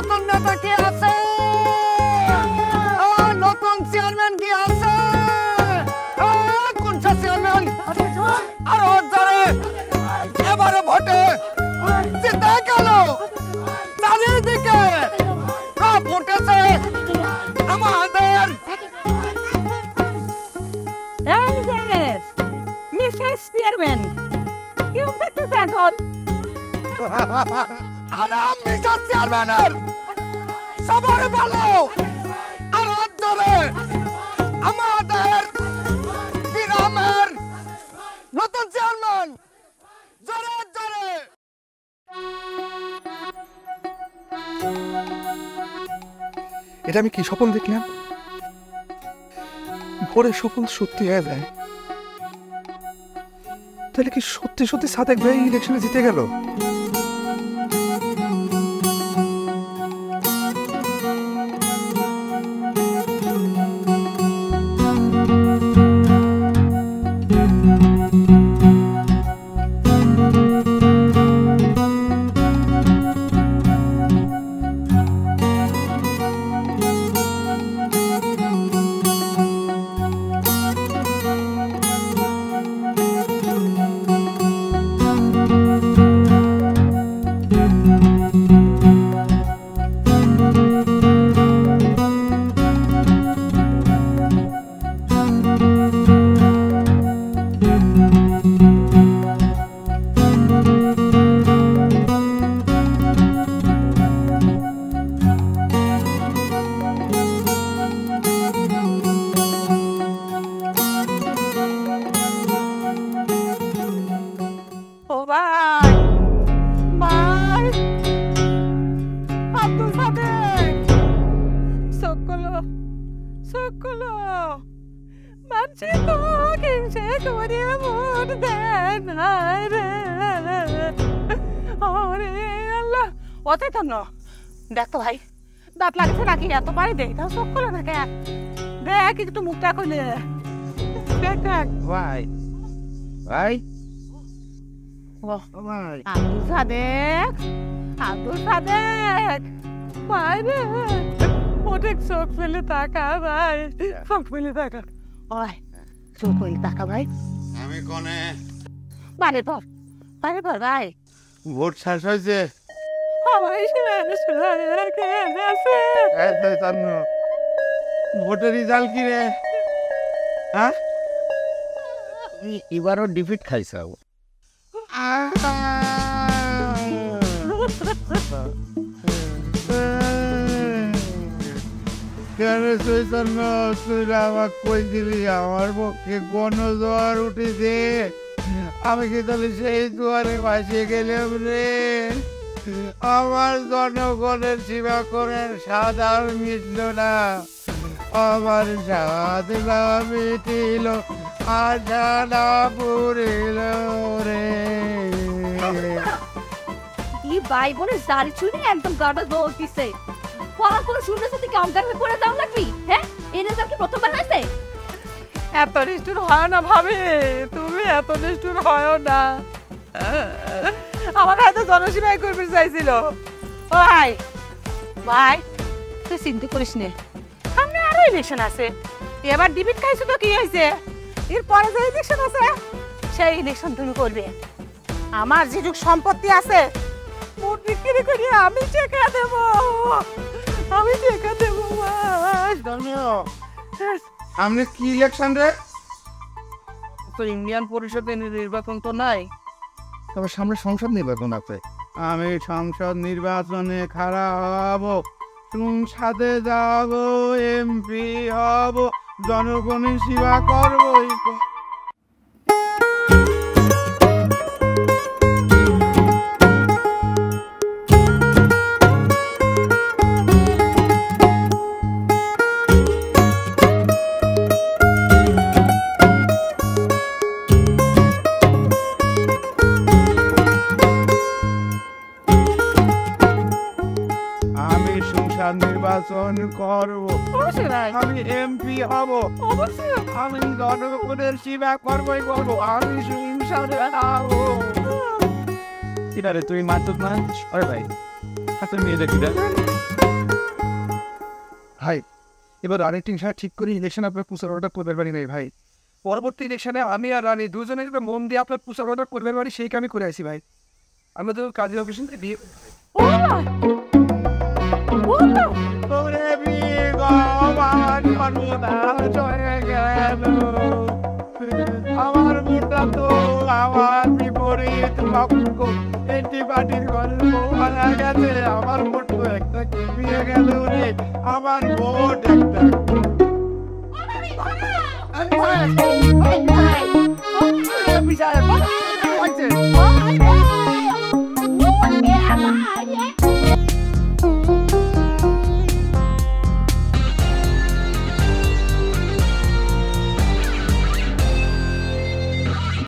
নতুন নেতা কি আছে? নতুন চেয়ারম্যান কি আছে? কোন চেয়ারম্যান? আর যারে এবারে ভোটে জিতে গেল, চারিদিকে ফুটেছে আমাদের মিসেস চেয়ারম্যান। কি করতেছে এখন? আরাম মিসেস চেয়ারম্যানের সবার ভালো আর ধরে আমাদের গ্রামের নতুন চেয়ারম্যান জোরে জোরে। এটা আমি কি স্বপ্ন দেখলাম? ভোরের স্বপ্ন সত্যি হয়ে যায়। তাহলে কি সত্যি সত্যি সাদেক ভাই ইলেকশনে জিতে গেল? দেখতো ভাই, দাঁত লাগছে নাকি? এত পারি দেখ, তাও চোখ খুলে না কেন? দেখ একটু মুখটা খুলে দেখ দেখ। ভাই ভাই আব্দুল সাদেক, আব্দুল সাদেক ভাই রে, ওটা চোখ ফেলে তাকা ভাই, চোখ ফেলে তাকা। ওই চোখ ফেলে তাকা ভাই। আমি কোনে বাইরে পর, বাইরে পর ভাই। ভোট শেষ হয়েছে। ভোটের রেজাল্ট কি রে? হ্যাঁ, এবারও ডিফিট খাইছ। কেন চৈতন্য, তুই আমাকে কই দিলি আমার পক্ষে গণজোয়ার উঠেছে, আমি কি তাহলে সেই জোয়ারে ভাসিয়ে গেলাম রে? আমার জনগণের সেবা করার স্বাদ আর মিটল না, আমার স্বাদ না মিটিল, আশা না পুরিল রে। এই ভাই বোনের জারি চুরি একদম গাড়া দৌড় দিছে। পড়া করে শুনলে সাথে কি অজ্ঞান হয়ে পড়ে যাও নাকি? হ্যাঁ, এই রেজাল্ট কি প্রথমবার হয়েছে? এত নিষ্ঠুর হয় না ভাবি, তুমি এত নিষ্ঠুর হয় না। আমার হয়তো জনসেবাই করতে চাইছিল। ভাই ভাই তুই চিন্তা করিস নে, সামনে আরো ইলেকশন আছে। এবার ডিবিট খাইছো তো কি হয়েছে? এরপরে যে ইলেকশন আছে সেই ইলেকশন তুমি করবে। আমার যেটুক সম্পত্তি আছে ভোট বিক্রি করে আমি টাকা দেব, আমি টাকা দেব। আপনি কি ইলেকশন রে? তো ইন্ডিয়ান পরিষদের নির্বাচন তো নাই, তবে সামনে সংসদ নির্বাচন আছে। আমি সংসদ নির্বাচনে খাড়া হব, সংসদে যাব, এমপি হব, জনগণের সেবা করবো। নির্বাচন করব, আমি এমপি হব, আমি জনগণের সেবা করবই করবো, আমি সংসদে যাবো। তুই মাছ না? আরে ভাই, মেয়ে দেখি ভাই এবার রানির টিং সাহেব ঠিক করে ইলেকশন আপনার পুষার অর্ডার করবেন পারি নাই ভাই। পরবর্তী ইলেকশনে আমি আর রানী দুজনে মন দিয়ে আপনার পুষার অর্ডার করবেন পারি সেই কামই করে আসি ভাই। আমরা তো কাজী অফিসে বিয়ে ও ভাই বলো করে বিয়ে গো আমার সর্বনাশ হয়ে গেল। আমার মোটা তো আমার বিপরীত লক্ষ এটি পার্টির গল্প মারা গেছে। আমার ভোট তো একটা বিয়ে গেল রে, আমার ভোট একটা।